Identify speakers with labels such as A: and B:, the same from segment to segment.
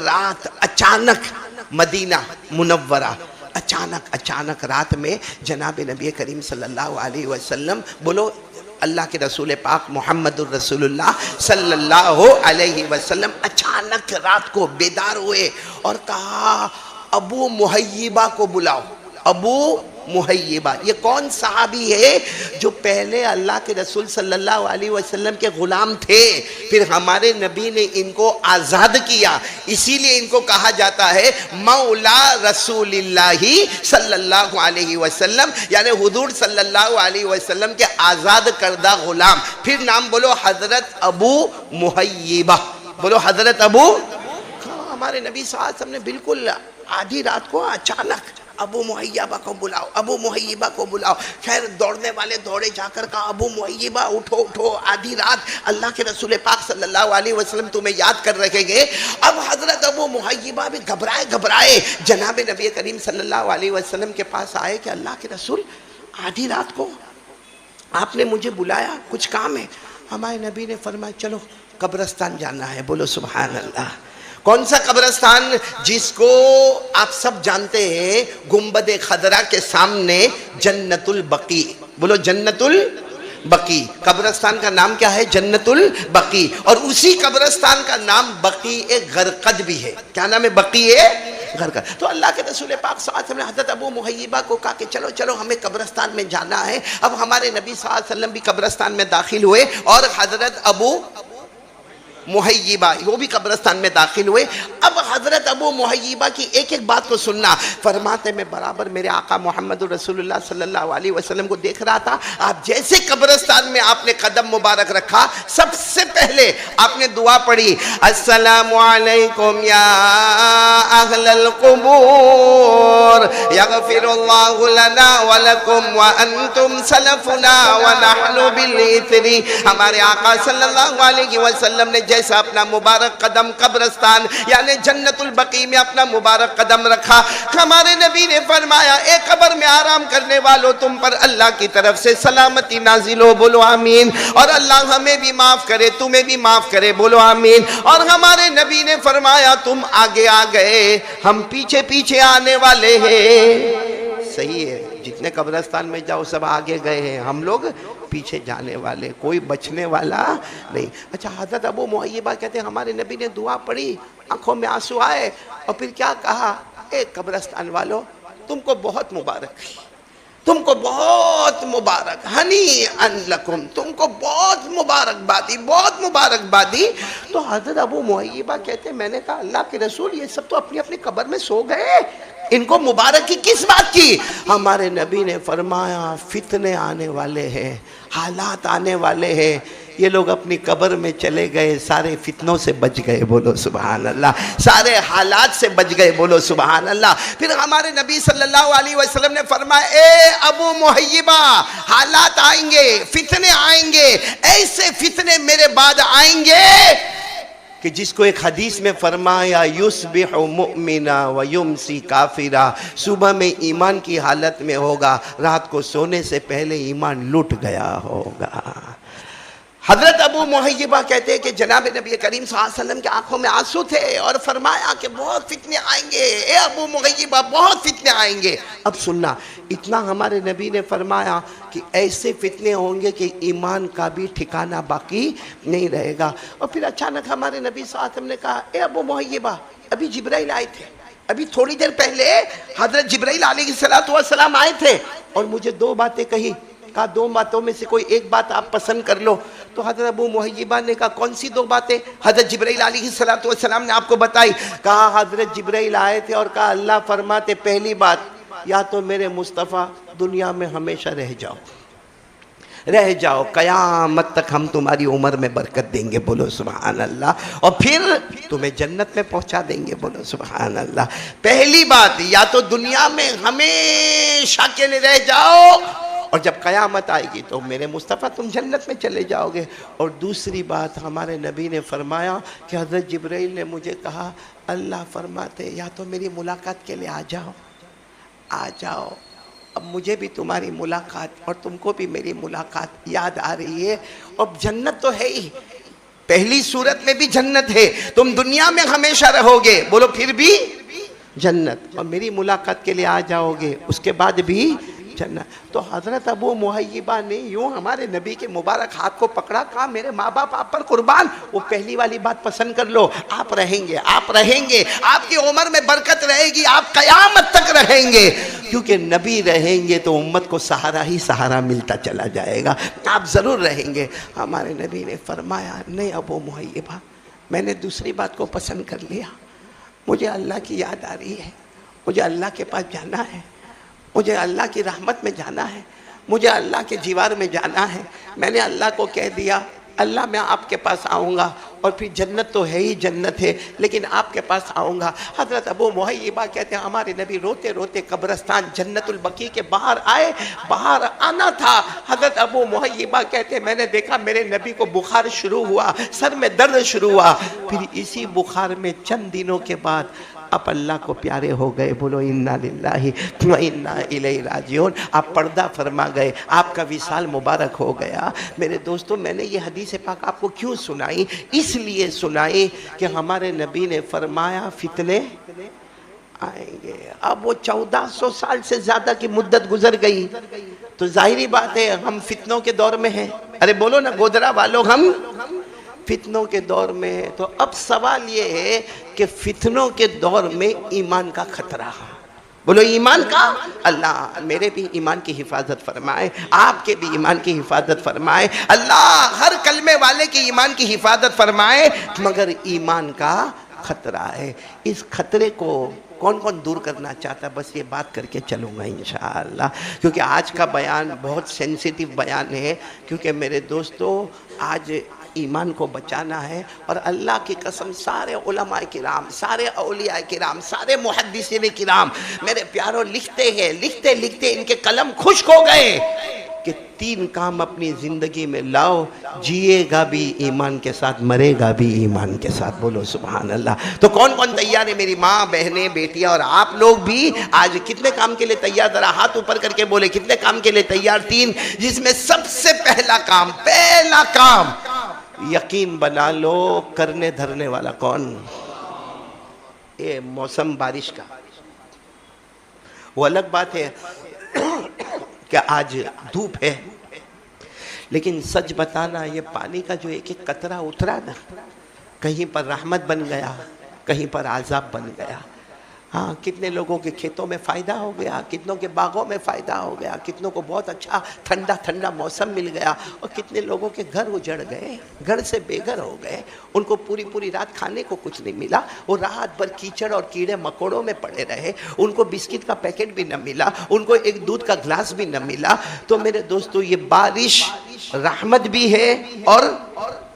A: रात अचानक Medina Munawwara, अचानक रात में जनाब नबी करीम सल्लल्लाहु अलैहि वसल्लम, बोलो अल्लाह के रसूल पाक मोहम्मदुर रसूलुल्लाह सल्लल्लाहु अलैहि वसल्लम अचानक रात को बेदार हुए और कहा अबू मुहय्यिबा को बुलाओ। अबू मुहय्यिबा, ये कौन सहाबी है जो पहले अल्लाह के रसूल सल्लल्लाहु अलैहि वसल्लम के गुलाम थे, फिर हमारे नबी ने इनको आज़ाद किया, इसीलिए इनको कहा जाता है मौला रसूलिल्लाही सल्लल्लाहु अलैहि वसल्लम, यानी हुजूर सल्लल्लाहु अलैहि वसल्लम के आज़ाद करदा गुलाम। फिर नाम बोलो हजरत अबू मुहय्यिबा, बोलो हजरत अबू। हमारे नबी सल्लल्लाहु अलैहि वसल्लम ने बिल्कुल आधी रात को अचानक अबू मुहय्यिबा को बुलाओ, अबू मुहय्यिबा को बुलाओ। खैर दौड़ने वाले दौड़े जाकर कहा अबू मुहय्यिबा उठो उठो, आधी रात अल्लाह के रसूल पाक सल्लल्लाहु अलैहि वसल्लम तुम्हें याद कर रखेंगे। अब हजरत अबू मुहय्यिबा भी घबराए जनाब नबी करीम सल्लल्लाहु अलैहि वसल्लम के पास आए कि अल्लाह के रसूल आधी रात को आपने मुझे बुलाया, कुछ काम है। हमारे नबी ने फरमाया चलो कब्रिस्तान जाना है। बोलो सुभान अल्लाह। कौन सा कब्रिस्तान? जिसको आप सब जानते हैं, गुंबद खदरा के सामने जन्नतुल बकी। बोलो जन्नतुल बकी। कब्रिस्तान का नाम क्या है? जन्नतुल बकी। और उसी कब्रिस्तान का नाम बकी ए गरकद भी है। क्या नाम है? बकी ए गरकद। तो अल्लाह के रसूल पाक सल्लल्लाहु अलैहि वसल्लम ने हज़रत अबू मुहय्यिबा को कहा कि चलो चलो हमें कब्रिस्तान में जाना है। अब हमारे नबी सल्लल्लाहु अलैहि वसल्लम भी कब्रिस्तान में दाखिल हुए और हज़रत अबू मुहय्यिबा वो भी कब्रिस्तान में दाखिल हुए। अब हजरत अबू मुहय्यिबा की एक एक बात को सुनना। फरमाते मैं बराबर मेरे आका मोहम्मद रसूलुल्लाह सल्लल्लाहु अलैहि वसल्लम को देख रहा था। आप जैसे कब्रिस्तान में आपने कदम मुबारक रखा, सबसे पहले आपने दुआ पढ़ी, अस्सलामु अलैकुम या अहलल कुबूर यगफिरुल्लाहु लना व लकुम व अंतुम सलफुना व नहनु बिल इथरी। हमारे आका सल्लल्लाहु अलैहि वसल्लम ने जैसा अपना मुबारक कदम कब्रिस्तान यानी जन्नतुल बकी में अपना मुबारक कदम रखा, हमारे नबी ने फरमाया ए कब्र में आराम करने वालों, तुम पर अल्लाह की तरफ से सलामती नाजिल हो। बोलो आमीन। और अल्लाह हमें भी माफ करे, तुम्हें भी माफ करे। बोलो आमीन। और हमारे नबी ने फरमाया तुम आगे आ गए, हम पीछे पीछे आने वाले हैं। सही है, जितने कब्रिस्तान में जाओ सब आगे गए हैं, हम लोग पीछे जाने वाले, कोई बचने वाला नहीं। अच्छा, हज़रत अबू मुहय्यिबा कहते हैं हमारे नबी ने दुआ पढ़ी, आंखों में आंसू आए और फिर क्या कहा, ए कब्रिस्तान वालों तुमको बहुत मुबारक, तुमको बहुत मुबारक, हनी अन लकुम, तुमको बहुत मुबारकबादी, बहुत मुबारकबादी। तो हज़रत अबू मुहय्यिबा कहते हैं मैंने कहा अल्लाह के रसूल ये सब तो अपनी अपनी कब्र में सो गए, इनको मुबारक की किस बात की? हमारे नबी ने फरमाया फितने आने वाले हैं, हालात आने वाले हैं, ये लोग अपनी कब्र में चले गए, सारे फितनों से बच गए। बोलो सुभान अल्लाह। सारे हालात से बच गए। बोलो सुभान अल्लाह। फिर हमारे नबी सल्लल्लाहु अलैहि वसल्लम ने फरमाया ए अबू मुहय्यिबा, हालात आएंगे, फितने आएंगे, ऐसे फितने मेरे बाद आएंगे कि जिसको एक हदीस में फरमाया युस्बिहु मुमिना व युमसी काफिरा, सुबह में ईमान की हालत में होगा, रात को सोने से पहले ईमान लुट गया होगा। हजरत अबू मुहय्यिबा कहते हैं कि जनाब नबी करीम सल्लल्लाहु अलैहि वसल्लम की आंखों में आंसू थे और फरमाया कि बहुत फितने आएंगे, ए अबू मुहय्यिबा बहुत फितने आएंगे। अब सुनना, इतना हमारे नबी ने फरमाया कि ऐसे फितने होंगे कि ईमान का भी ठिकाना बाकी नहीं रहेगा। और फिर अचानक हमारे नबी सल्लल्लाहु अलैहि वसल्लम ने कहा ए अबू मुहय्यिबा, अभी जिब्राइल आए थे, अभी थोड़ी देर पहले हजरत जिब्राइल अलैहिस्सलातु वस्सलाम आए थे और मुझे दो बातें कही, कहा दो बातों में से कोई एक बात आप पसंद कर लो। तो हजरत अबू मुहय्यिबा ने कहा कौन सी दो बातें? हजरत जिब्राइल अलैहिस्सलातु वस्सलाम ने आपको बताई। कहा हजरत जिब्राइल आए थे और कहा अल्लाह फरमाते पहली बात, या तो मेरे मुस्तफ़ा दुनिया में हमेशा रह जाओ, कयामत तक हम तुम्हारी उम्र में बरकत देंगे। बोलो सुभान अल्लाह। और फिर तुम्हें जन्नत में पहुंचा देंगे। बोलो सुभान अल्लाह। पहली बात, या तो दुनिया में हमेशा के लिए रह जाओ और जब कयामत आएगी तो मेरे मुस्तफ़ा तुम जन्नत में चले जाओगे। और दूसरी बात, हमारे नबी ने फरमाया कि हज़रत जिब्राइल ने मुझे कहा अल्लाह फरमाते या तो मेरी मुलाकात के लिए आ जाओ। अब मुझे भी तुम्हारी मुलाकात और तुमको भी मेरी मुलाकात याद आ रही है। और जन्नत तो है ही, पहली सूरत में भी जन्नत है, तुम दुनिया में हमेशा रहोगे, बोलो फिर भी जन्नत, और मेरी मुलाकात के लिए आ जाओगे उसके बाद भी जन्नत। तो हजरत अबू मुहय्यिबा ने यूं हमारे नबी के मुबारक हाथ को पकड़ा, कहा मेरे माँ बाप आप पर कुर्बान, वो पहली वाली बात पसंद कर लो, आप रहेंगे, आप रहेंगे, आपकी उम्र में बरकत रहेगी, आप कयामत तक रहेंगे, क्योंकि नबी रहेंगे तो उम्मत को सहारा ही सहारा मिलता चला जाएगा, आप ज़रूर रहेंगे। हमारे नबी ने फरमाया नहीं अबू मुहय्यिबा, मैंने दूसरी बात को पसंद कर लिया, मुझे अल्लाह की याद आ रही है, मुझे अल्लाह के पास जाना है, मुझे अल्लाह की रहमत में जाना है, मुझे अल्लाह के जीवार में जाना है। मैंने अल्लाह को कह दिया अल्लाह मैं आपके पास आऊँगा, और फिर जन्नत तो है ही जन्नत है, लेकिन आपके पास आऊँगा। हज़रत अबू मुहय्यिबा कहते हैं हमारे नबी रोते रोते कब्रस्तान जन्नतुल बकी के बाहर आए, बाहर आना था। हज़रत अबू मुहय्यिबा कहते हैं मैंने देखा मेरे नबी को बुखार शुरू हुआ, सर में दर्द शुरू हुआ, फिर इसी बुखार में चंद दिनों के बाद आप अल्लाह को प्यारे हो गए, बोलो इन्ना लिल्लाहि व इन्ना इलैहि राजिऊन, आप पर्दा फरमा गए, आपका विसाल मुबारक हो गया। मेरे दोस्तों मैंने ये हदीस पाक आपको क्यों सुनाई, इसलिए सुनाई कि हमारे नबी ने फरमाया फितने आएंगे। अब वो 1400 साल से ज्यादा की मुद्दत गुजर गई, तो जाहिरी बात है हम फितनों के दौर में हैं। अरे बोलो ना गोदरा वालों, हम फितनों के दौर में। तो अब सवाल ये है कि फितनों के दौर में ईमान का खतरा है, बोलो ईमान का, अल्लाह मेरे भी ईमान की हिफाजत फरमाए, आपके भी ईमान की हिफाजत फरमाए, अल्लाह हर कलमे वाले की ईमान की हिफाजत फरमाए। मगर ईमान का खतरा है, इस खतरे को कौन कौन दूर करना चाहता, बस ये बात करके चलूँगा इंशाअल्लाह, क्योंकि आज का बयान बहुत सेंसिटिव बयान है। क्योंकि मेरे दोस्तों आज ईमान को बचाना है, और अल्लाह की कसम सारे उलमा किराम, सारे औलिया किराम, सारे मुहद्दिसीन किराम मेरे प्यारों लिखते हैं, लिखते लिखते इनके कलम खुश्क हो गए कि 3 काम अपनी ज़िंदगी में लाओ, जिएगा भी ईमान के साथ, मरेगा भी ईमान के साथ, बोलो सुभान अल्लाह। तो कौन कौन तैयार है, मेरी माँ बहनें बेटियाँ और आप लोग भी आज कितने काम के लिए तैयार, जरा हाथ ऊपर करके बोले कितने काम के लिए तैयार। 3, जिसमें सबसे पहला काम यकीन बना लो करने धरने वाला कौन, ये मौसम बारिश का, वो अलग बात है कि आज धूप है, लेकिन सच बताना ये पानी का जो एक एक कतरा उतरा ना, कहीं पर रहमत बन गया, कहीं पर आज़ाब बन गया। हाँ, कितने लोगों के खेतों में फ़ायदा हो गया, कितनों के बागों में फ़ायदा हो गया, कितनों को बहुत अच्छा ठंडा ठंडा मौसम मिल गया, और कितने लोगों के घर उजड़ गए, घर से बेघर हो गए, उनको पूरी पूरी रात खाने को कुछ नहीं मिला, वो रात भर कीचड़ और कीड़े मकोड़ों में पड़े रहे, उनको बिस्किट का पैकेट भी न मिला, उनको एक दूध का ग्लास भी न मिला। तो मेरे दोस्तों ये बारिश रहमत भी है और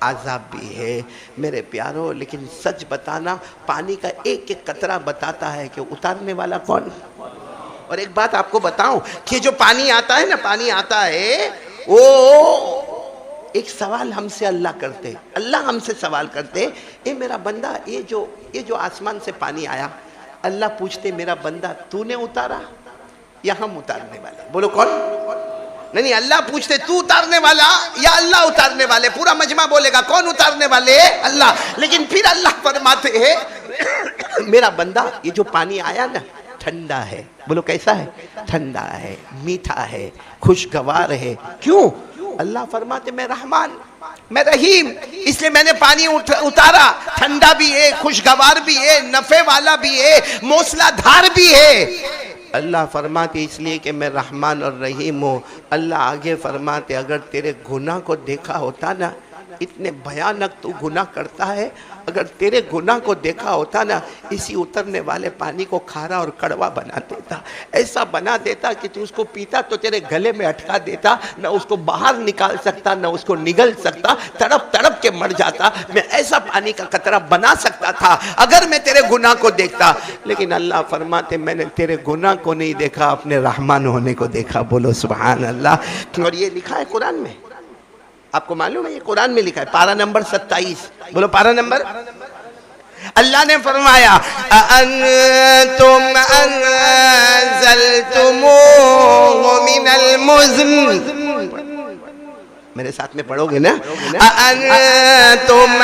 A: आज़ाब भी है मेरे प्यारों, लेकिन सच बताना पानी का एक एक कतरा बताता है कि उतारने वाला कौन। और एक बात आपको बताऊं कि जो पानी आता है ना, पानी आता है वो एक सवाल हमसे अल्लाह करते, अल्लाह हमसे सवाल करते, ए मेरा बंदा, ये जो आसमान से पानी आया, अल्लाह पूछते मेरा बंदा तूने उतारा या हम उतारने वाले, बोलो कौन। नहीं, अल्लाह पूछते तू उतारने वाला या अल्लाह उतारने वाले, पूरा मजमा बोलेगा कौन उतारने वाले, अल्लाह। लेकिन फिर अल्लाह फरमाते हैं मेरा बंदा ये जो पानी आया ना ठंडा है, बोलो कैसा है, ठंडा है, मीठा है, खुशगवार है। क्यों? अल्लाह फरमाते मैं रहमान, मैं रहीम, इसलिए मैंने पानी उतारा, ठंडा भी है, खुशगवार भी है, नफे वाला भी है, मौसलाधार भी है। अल्लाह फरमाते इसलिए कि मैं रहमान और रहीम हूँ। अल्लाह आगे फरमाते अगर तेरे गुनाह को देखा होता ना, इतने भयानक तू गुनाह करता है, अगर तेरे गुनाह को देखा होता ना, इसी उतरने वाले पानी को खारा और कड़वा बना देता, ऐसा बना देता कि तू उसको पीता तो तेरे गले में अटका देता, न उसको बाहर निकाल सकता न उसको निगल सकता, तड़प तड़प के मर जाता। मैं ऐसा पानी का कतरा बना सकता था अगर मैं तेरे गुनाह को देखता। लेकिन अल्लाह फरमाते मैंने तेरे गुनाह को नहीं देखा, अपने रहमान होने को देखा, बोलो सुभान अल्लाह। और ये लिखा है कुरान में, आपको मालूम है ये कुरान में लिखा है, पारा नंबर 27, बोलो पारा नंबर। अल्लाह ने फरमाया अअंतुम अनज़लतुमूहु मिनल मुज़्न, मेरे साथ में पढ़ोगे ना? अअंतुम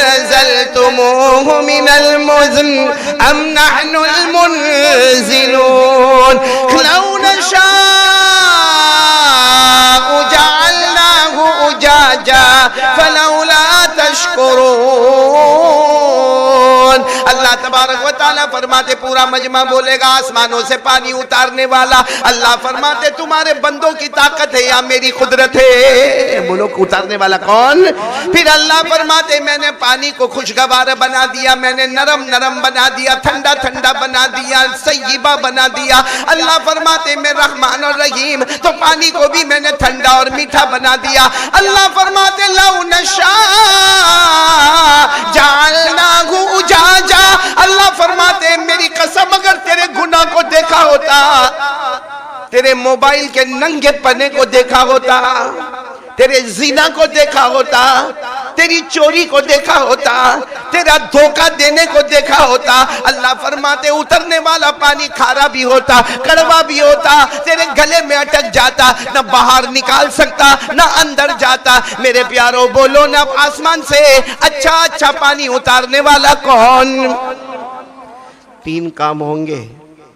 A: अंज़लतुमूहु मिनल मुज़्न अम नहनुल मुनज़िलून लौ नशाअ जअलनाहु उजाजा फलौला तशकुरून। अल्लाह तबारक व तआला फरमाते, पूरा मजमा बोलेगा आसमानों से पानी उतारने वाला अल्लाह फरमाते तुम्हारे बंदों की ताकत है या मेरी कुदरत है? बोलो उतारने वाला कौन? फिर अल्लाह फरमाते मैंने पानी को खुशगवार बना दिया, मैंने नरम नरम बना दिया, ठंडा ठंडा बना दिया, सय्यिबा बना दिया। अल्लाह फरमाते मैं रहमान और रहीम, तो पानी को भी मैंने ठंडा और मीठा बना दिया। अल्लाह फरमाते लौ नशा जअलनाहु उजाजा। अल्लाह फरमाते मेरी कसम अगर तेरे गुनाह को देखा होता, तेरे मोबाइल के नंगे पने को देखा होता, तेरे जिना को देखा होता, तेरी चोरी को देखा होता, तेरा धोखा देने को देखा होता, अल्लाह फरमाते उतरने वाला पानी खारा भी होता, कड़वा भी होता, तेरे गले में अटक जाता, न बाहर निकाल सकता न अंदर जाता। मेरे प्यारों बोलो ना आसमान से अच्छा अच्छा पानी उतारने वाला कौन? 3 काम होंगे,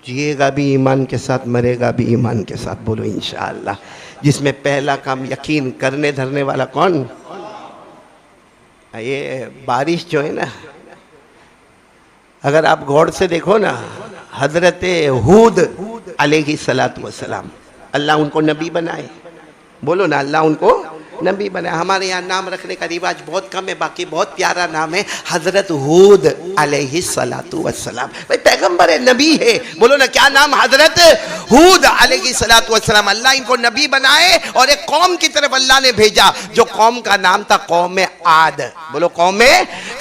A: जिएगा भी ईमान के साथ, मरेगा भी ईमान के साथ। बोलो इंशाअल्लाह। जिसमें पहला काम यकीन करने धरने वाला कौन? ये बारिश जो है ना, अगर आप गौर से देखो ना, हजरत हूद अलैहि सलातु वस्सलाम, अल्लाह उनको नबी बनाए। बोलो ना, अल्लाह उनको नबी बनाए। हमारे यहाँ नाम रखने का रिवाज बहुत कम है, बाकी बहुत प्यारा नाम है हजरत हूद अलैहि सलातु वस्सलाम। भाई पैगंबर है, नबी है। बोलो ना क्या नाम? हजरत हूद अलैहि सलातु वस्सलाम। अल्लाह इनको नबी बनाए और एक कौम की तरफ अल्लाह ने भेजा, जो कौम का नाम था कौम आद। बोलो कौम।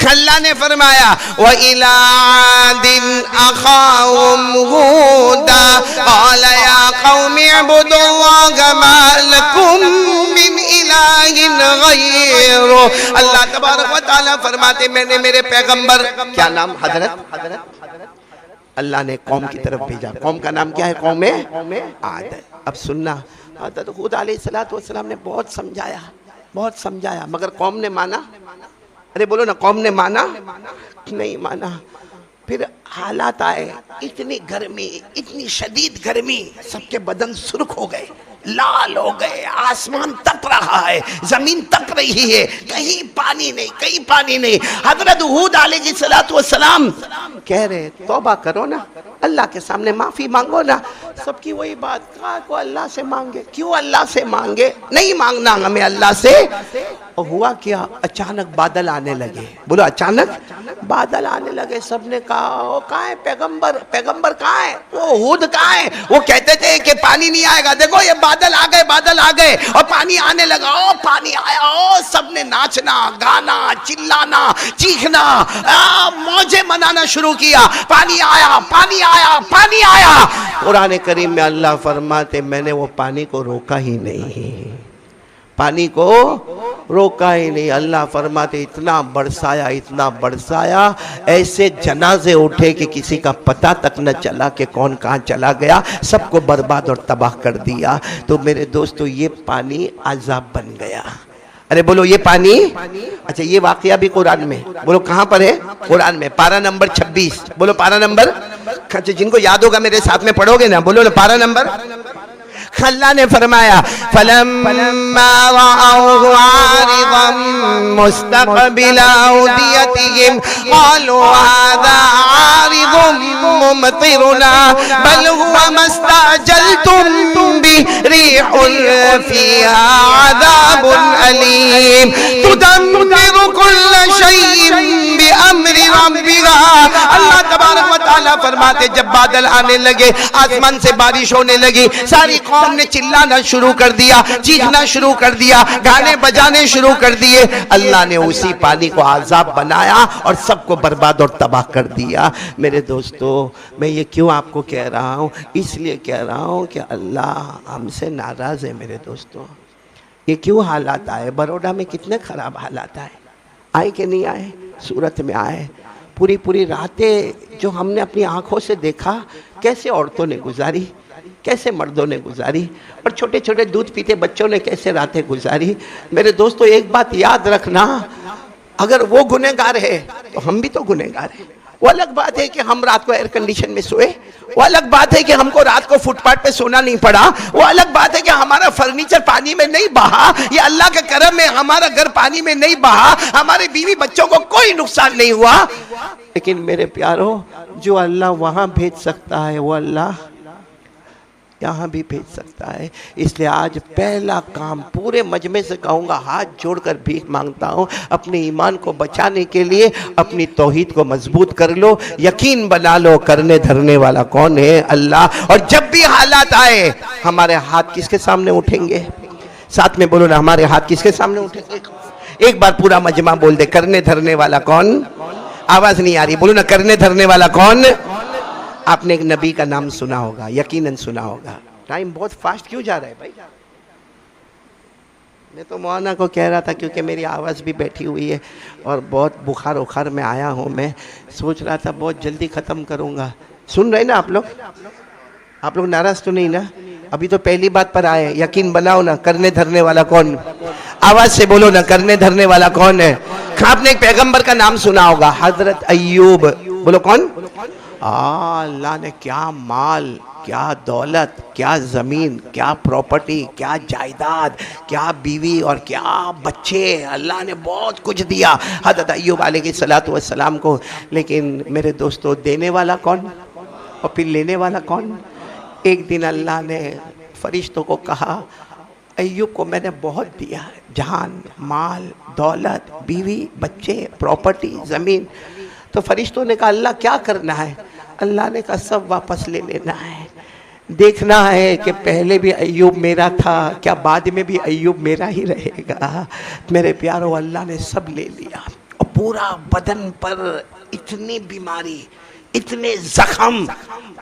A: अल्लाह ने फरमाया व इला आदिन अखाहुम हूदा क़ाला या कौमी इब्दुल्लाह मा लकुम मिन इलाहिन गैरो। अल्लाह तबारक व तआला फरमाते मैंने मेरे पैगंबर, क्या नाम? हजरत अल्लाह ने कौम की तरफ भेजा। कौम का नाम क्या है? कौम आद। अब सुनना, हजरत हूद अलैहिस्सलातु वस्सलाम ने बहुत समझाया, मगर कौम ने माना? अरे बोलो ना, कौम ने माना? नहीं माना। फिर हालात आए, इतनी गर्मी, इतनी शदीद गर्मी, सबके बदन सुर्ख हो गए, लाल हो गए, आसमान तप रहा है, जमीन तप रही है, कहीं पानी नहीं, कहीं पानी नहीं। हजरत हूद अलैहिस्सलातु वस्सलाम कह रहे तौबा करो ना, अल्लाह के सामने माफी मांगो ना। सबकी वही बात, कहा को अल्लाह से मांगे? क्यों अल्लाह से मांगे? नहीं मांगना हमें अल्लाह से। और हुआ क्या? अचानक बादल आने लगे। बोलो अचानक बादल आने लगे। सबने कहा वो कहाँ है पैगंबर? पैगंबर कहाँ है? वो हूद कहाँ है? वो कहते थे कि पानी नहीं आएगा, देखो ये बादल आ गए, बादल आ गए और पानी आने लगा। ओ पानी आया, ओ सबने नाचना, गाना, चिल्लाना, चीखना, मौजे मनाना शुरू किया। पानी आया, पानी आया, पानी आया। कुरान करीम में अल्लाह फरमाते मैंने वो पानी को रोका ही नहीं, पानी को रोका ही नहीं। अल्लाह फरमाते इतना बरसाया, ऐसे जनाजे उठे कि किसी का पता तक न चला कि कौन कहाँ चला गया, सबको बर्बाद और तबाह कर दिया। तो मेरे दोस्तों ये पानी अजाब बन गया। अरे बोलो ये पानी। अच्छा ये वाकया भी कुरान में, बोलो कहाँ पर है? कुरान में, पारा नंबर 26। बोलो पारा नंबर। अच्छा जिनको याद होगा मेरे साथ में पढ़ोगे ना, बोलो ना पारा नंबर। अल्लाह ने फरमाया फलम्मा रअऊ आरिदम मुस्तक़बिल औदियतिहिम क़ालू हाज़ा आरिदुम मुमतिरुना बल हुवा मस्तअजलतुम बिहि रिहुन फ़ीहा अज़ाबुन अलीम तुदम्मिरु कुल्ल शैइन बिअम्रि रब्बिहा। अल्लाह तबारक व तआला फरमाते जब बादल आने लगे, आसमान से बारिश होने लगी, सारी कौम ने चिल्लाना शुरू कर दिया, चीखना शुरू कर दिया, गाने बजाने शुरू कर दिए। अल्लाह ने उसी पानी को आजाब बनाया और सबको बर्बाद और तबाह कर दिया। मेरे दोस्तों मैं ये क्यों आपको कह रहा हूँ? इसलिए कह रहा हूँ कि अल्लाह हमसे नाराज है। मेरे दोस्तों ये क्यों हालात आए? बड़ौदा में कितने खराब हालात आए कि नहीं आए? सूरत में आए। पूरी रातें जो हमने अपनी आंखों से देखा, कैसे औरतों ने गुजारी, कैसे मर्दों ने गुजारी और छोटे छोटे दूध पीते बच्चों ने कैसे रातें गुजारी। मेरे दोस्तों एक बात याद रखना, अगर वो गुनहगार है तो हम भी तो गुनहगार हैं। वो अलग बात है कि हम रात को एयर कंडीशन में सोए, वो अलग बात है कि हमको रात को फुटपाथ पे सोना नहीं पड़ा, वो अलग बात है कि हमारा फर्नीचर पानी में नहीं बहा, ये अल्लाह के करम में हमारा घर पानी में नहीं बहा, हमारे बीवी बच्चों को कोई नुकसान नहीं हुआ। लेकिन मेरे प्यारो, जो अल्लाह वहां भेज सकता है वो अल्लाह यहाँ भी भेज सकता है। इसलिए आज पहला काम पूरे मजमे से कहूँगा, हाथ जोड़कर भीख मांगता हूँ, अपने ईमान को बचाने के लिए अपनी तौहीद को मजबूत कर लो, यकीन बना लो करने धरने वाला कौन है? अल्लाह। और जब भी हालात आए हमारे हाथ किसके सामने उठेंगे? साथ में बोलो ना, हमारे हाथ किसके सामने उठेंगे? एक बार पूरा मजमा बोल दे, करने धरने वाला कौन? आवाज नहीं आ रही, बोलो ना, करने धरने वाला कौन? आपने एक नबी का नाम सुना होगा, यकीनन सुना होगा। टाइम बहुत फास्ट क्यों जा रहा है भाई? मैं तो मौलाना को कह रहा था क्योंकि मेरी आवाज़ भी बैठी हुई है और बहुत बुखार उखार में आया हूँ। मैं सोच रहा था बहुत जल्दी ख़त्म करूँगा। सुन रहे ना आप लोग? आप लोग नाराज़ तो नहीं ना? अभी तो पहली बात पर आए, यकीन बनाओ ना, करने धरने वाला कौन? आवाज़ से बोलो ना, करने धरने वाला कौन है? आपने एक पैगंबर का नाम सुना होगा, हजरत अय्यूब। बोलो कौन? अल्लाह ने क्या माल, क्या दौलत, क्या ज़मीन, क्या प्रॉपर्टी, क्या जायदाद, क्या बीवी और क्या बच्चे, अल्लाह ने बहुत कुछ दिया हज़रत अय्यूब अलैहिस्सलातु वस्सलाम को। लेकिन मेरे दोस्तों, देने वाला कौन और फिर लेने वाला कौन? एक दिन अल्लाह ने फरिश्तों को कहा, अय्यूब को मैंने बहुत दिया, जान, माल, दौलत, बीवी, बच्चे, प्रॉपर्टी, ज़मीन। तो फरिश्तों ने कहा, अल्लाह क्या करना है? अल्लाह ने कहा, सब वापस ले लेना है। देखना है कि पहले भी अय्यूब मेरा था, क्या बाद में भी अय्यूब मेरा ही रहेगा। मेरे प्यारों, अल्लाह ने सब ले लिया और पूरा बदन पर इतनी बीमारी, इतने जख्म,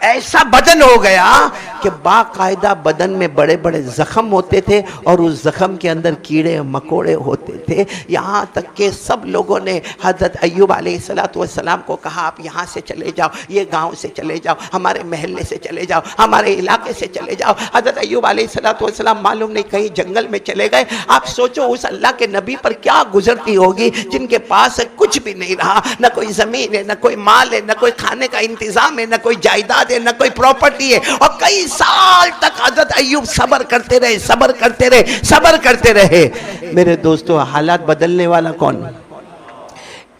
A: ऐसा बदन हो गया कि बाकायदा बदन में बड़े बड़े जख्म होते थे और उस जख्म के अंदर कीड़े मकोड़े होते थे। यहाँ तक के सब लोगों ने हज़रत अय्यूब अलैहिस्सलातु वस्सलाम को कहा, आप यहाँ से चले जाओ, ये गांव से चले जाओ, हमारे महल्ले से चले जाओ, हमारे इलाके से चले जाओ। हज़रत अय्यूब अलैहिस्सलातु वस्सलाम मालूम नहीं कहीं जंगल में चले गए। आप सोचो उस अल्लाह के नबी पर क्या गुजरती होगी, जिनके पास कुछ भी नहीं रहा, न कोई ज़मीन है, न कोई माल है, न कोई खाने का इंतजाम है, न कोई जायदाद है, न कोई प्रॉपर्टी है। और कई साल तक हज़रत अय्यूब सब्र करते रहे, सब्र करते रहे, सब्र करते रहे। मेरे दोस्तों, हालात बदलने वाला कौन?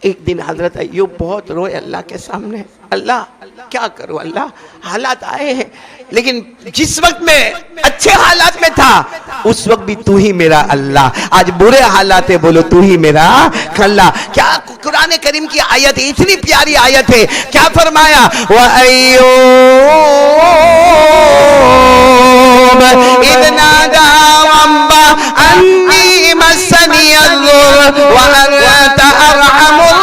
A: एक दिन हज़रत अय्यूब बहुत रोए अल्लाह के सामने, अल्लाह क्या करूं, अल्लाह हालात आए हैं, लेकिन जिस वक्त में अच्छे हालात में था उस वक्त भी तू ही मेरा अल्लाह, आज बुरे हालात है, बोलो तू ही मेरा अल्लाह। क्या कुरान करीम की आयत है, इतनी प्यारी आयत है। क्या फरमाया? व अय्यूब इज़ नादा रब्बा अन्नी मस्सनी अज़्ज़ुर व अंत अरहमुर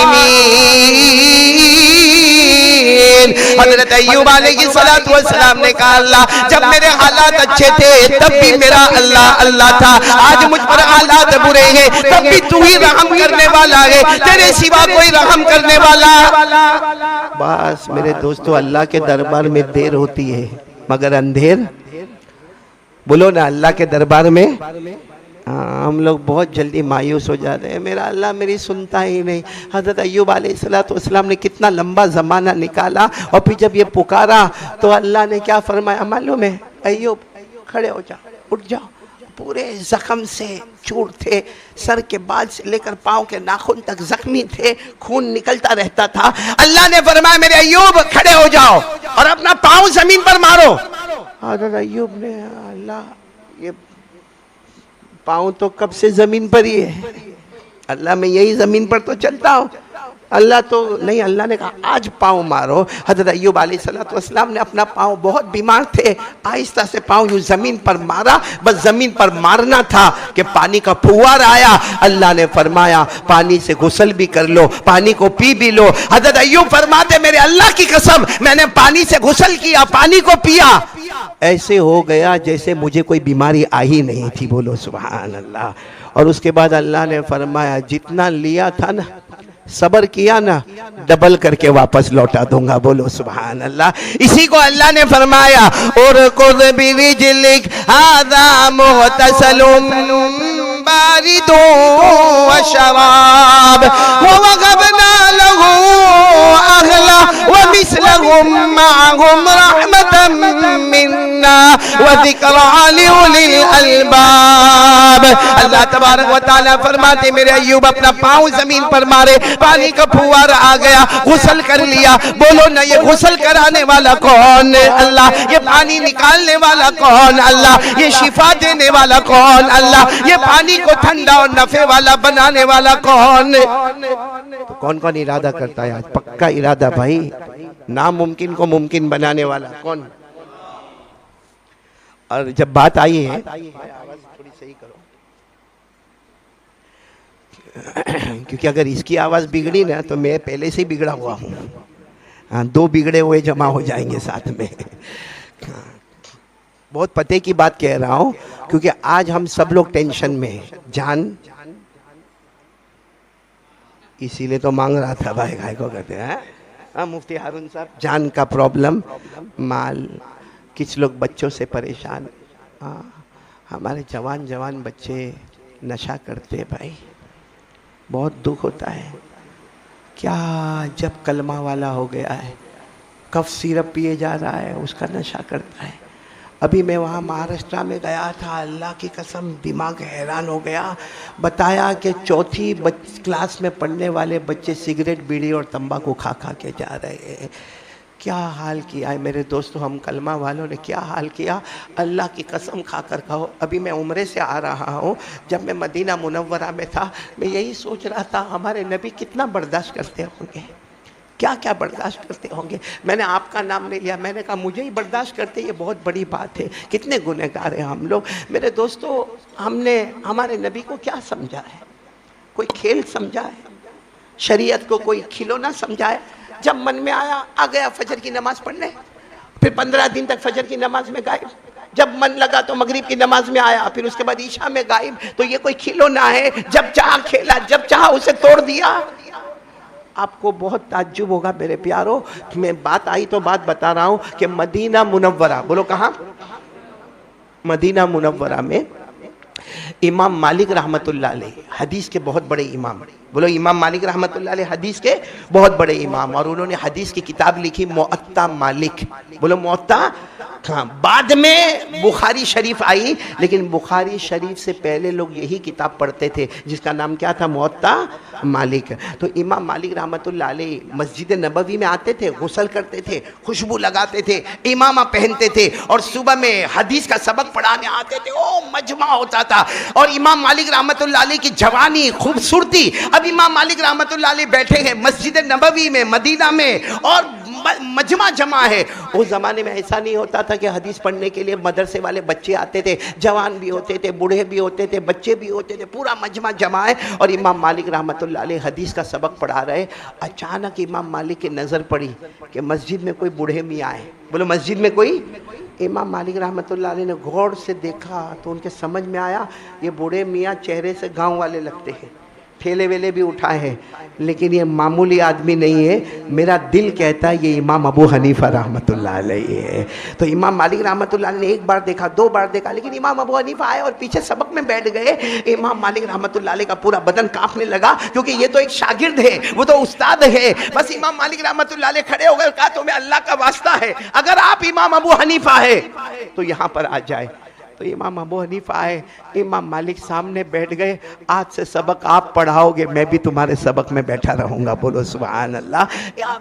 A: राहिमीन। हज़रत अय्यूब अलैहिस्सलातु वस्सलाम ने कहा, अल्लाह, जब मेरे हालात अच्छे थे तब भी मेरा अल्लाह अल्लाह था, आज मुझ पर हालात बुरे हैं तब भी तू ही रहम करने वाला है, तेरे सिवा कोई रहम करने वाला। बस मेरे दोस्तों, अल्लाह के दरबार में देर होती है मगर अंधेर, बोलो ना, अल्लाह के दरबार में हम लोग बहुत जल्दी मायूस हो जाते हैं, मेरा अल्लाह मेरी सुनता ही नहीं। हज़रत अय्यूब अलैहिस्सलातु वस्सलाम ने कितना लंबा ज़माना निकाला और फिर जब ये पुकारा तो अल्लाह ने क्या फरमाया मालूम है? अय्यूब खड़े हो जाओ, उठ जाओ। पूरे जख्म से चूर थे, सर के बाल से लेकर पाँव के नाखून तक जख्मी थे, खून निकलता रहता था। अल्लाह ने फरमाया, मेरे अय्यूब खड़े हो जाओ और अपना पाँव जमीन पर मारो। हज़रत अय्यूब ने, अल्लाह ये पाँव तो कब से जमीन पर ही है, अल्लाह मैं यही जमीन पर तो चलता हूँ, अल्लाह तो नहीं। अल्लाह ने कहा आज पाँव मारो। हज़रत अय्यूब अलैहिस्सलातु वस्सलाम ने अपना पाँव, बहुत बीमार थे, आहिस्ता से पाँव यूँ ज़मीन पर मारा, बस ज़मीन पर मारना था कि पानी का फुव्वारा आया। अल्लाह ने फरमाया पानी से गुस्ल भी कर लो, पानी को पी भी लो। हज़रत अय्यूब फरमाते, मेरे अल्लाह की कसम, मैंने पानी से गुस्ल किया, पानी को पिया, ऐसे हो गया जैसे मुझे कोई बीमारी आ ही नहीं थी। बोलो सुभान अल्लाह। और उसके बाद अल्लाह ने फरमाया, जितना लिया था ना सबर किया ना, डबल करके वापस लौटा दूंगा। बोलो सुभान अल्लाह। इसी को अल्लाह ने फरमाया और कुद बिरिजलिक हादा मुहतसलुम बारिदु व शराब व वगबना लहू अहला व मिसलहुम मअहुम रहमतम मिन्ना व ज़िक्रा लिउलिल अलबाब। अल्लाह तबारक व तआला फरमाते मेरे अय्यूब अपना पांव जमीन पर मारे, पानी का फुवारा आ गया, गुस्ल कर लिया। बोलो ना ये गुस्ल कराने वाला कौन? अल्लाह। ये पानी निकालने वाला कौन? अल्लाह। ये शिफा देने वाला कौन? अल्लाह। ये पानी को ठंडा और नफे वाला बनाने वाला कौन? तो कौन कौन इरादा करता है आज? पक्का इरादा भाई। नामुमकिन को मुमकिन बनाने वाला कौन? और जब बात आई है, आवाज थोड़ी सही करो क्योंकि अगर इसकी आवाज बिगड़ी ना तो मैं पहले से ही बिगड़ा हुआ हूँ। हाँ, दो बिगड़े हुए जमा हो जाएंगे साथ में। बहुत पते की बात कह रहा हूँ क्योंकि आज हम सब लोग टेंशन में हैं। जान, इसीलिए तो मांग रहा था भाई, भाई को कहते हैं। हाँ मुफ्ती हारून साहब, जान का प्रॉब्लम, माल, कुछ लोग बच्चों से परेशान। हाँ, हमारे जवान जवान बच्चे नशा करते हैं भाई, बहुत दुख होता है। क्या जब कलमा वाला हो गया है, कफ सिरप पिए जा रहा है, उसका नशा करता है। अभी मैं वहाँ महाराष्ट्र में गया था, अल्लाह की कसम दिमाग हैरान हो गया। बताया कि चौथी क्लास में पढ़ने वाले बच्चे सिगरेट, बीड़ी और तंबाकू खा खा के जा रहे हैं। क्या हाल किया है मेरे दोस्तों, हम कलमा वालों ने क्या हाल किया। अल्लाह की कसम खाकर कहो, अभी मैं उम्रे से आ रहा हूँ, जब मैं मदीना मुनव्वरा में था, मैं यही सोच रहा था हमारे नबी कितना बर्दाश्त करते होंगे, क्या क्या बर्दाश्त करते होंगे। मैंने आपका नाम ले लिया, मैंने कहा मुझे ही बर्दाश्त करते, ये बहुत बड़ी बात है। कितने गुनहगार हैं हम लोग। मेरे दोस्तों, हमने हमारे नबी को क्या समझा है? कोई खेल समझा है? शरीयत को कोई खिलौना समझा है? जब मन में आया आ गया फजर की नमाज पढ़ने, फिर 15 दिन तक फजर की नमाज में गायब। जब मन लगा तो मगरिब की नमाज में आया, फिर उसके बाद ईशा में गायब। तो ये कोई खिलौना है? जब चाहा खेला, जब चाहा उसे तोड़ दिया। आपको बहुत ताज्जुब होगा मेरे प्यारो, मैं बात आई तो बात बता रहा हूं कि मदीना मुनव्वरा, बोलो कहाँ? मदीना मुनव्वरा में इमाम मालिक रहमतुल्लाह अलैह, हदीस के बहुत बड़े इमाम, बोलो इमाम मालिक रहमतुल्लाह अलैह हदीस के बहुत बड़े इमाम, और उन्होंने हदीस की किताब लिखी मुअत्ता मालिक, बोलो मुअत्ता। हाँ, बाद में बुखारी शरीफ आई, लेकिन बुखारी शरीफ से पहले लोग यही किताब पढ़ते थे जिसका नाम क्या था? मुअत्ता मालिक। तो इमाम मालिक रहमतुल्लाह अलैह मस्जिद नबवी में आते थे, गुस्ल करते थे, खुशबू लगाते थे, इमामा पहनते थे और सुबह में हदीस का सबक पढ़ाने आते थे। ओ मजमा होता था। और इमाम मालिक रहमतुल्लाह अलैह की जवानी, खूबसूरती। अब इमाम मालिक रहमतुल्लाह अलैह बैठे हैं मस्जिद नबवी में मदीना में और मजमा जमा है। उस ज़माने में ऐसा नहीं होता था कि हदीस पढ़ने के लिए मदरसे वाले बच्चे आते थे, जवान भी होते थे, बूढ़े भी होते थे, बच्चे भी होते थे, पूरा मजमा जमा है। और इमाम मालिक रहमतुल्लाह अलैह हदीस का सबक पढ़ा रहे। अचानक इमाम मालिक की नज़र पड़ी कि मस्जिद में कोई बूढ़े मियाँ आए, बोलो मस्जिद में कोई। इमाम मालिक रहमतुल्लाह अलैह ने गौर से देखा तो उनके समझ में आया ये बूढ़े मियाँ चेहरे से गाँव वाले लगते हैं, ठेले वेले भी उठाए हैं, लेकिन ये मामूली आदमी नहीं है। मेरा दिल कहता है ये इमाम अबू हनीफा रहमतुल्लाह अलैह है। तो इमाम मालिक रहमतुल्लाह अलैह ने एक बार देखा, 2 बार देखा, लेकिन इमाम अबू हनीफा आए और पीछे सबक में बैठ गए। इमाम मालिक रहमतुल्लाह अलैह का पूरा बदन कांपने लगा, क्योंकि ये तो एक शागिर्द है, वो तो उस्ताद है। बस इमाम मालिक रहमतुल्लाह अलैह खड़े हो गए, कहा तुम्हें अल्लाह का वास्ता है, अगर आप इमाम अबू हनीफा है तो यहाँ पर आ जाए। तो इमाम अबू हनीफा आए, इमाम मालिक सामने बैठ गए। आज से सबक आप पढ़ाओगे, मैं भी तुम्हारे सबक में बैठा रहूंगा, बोलो सुभान अल्लाह।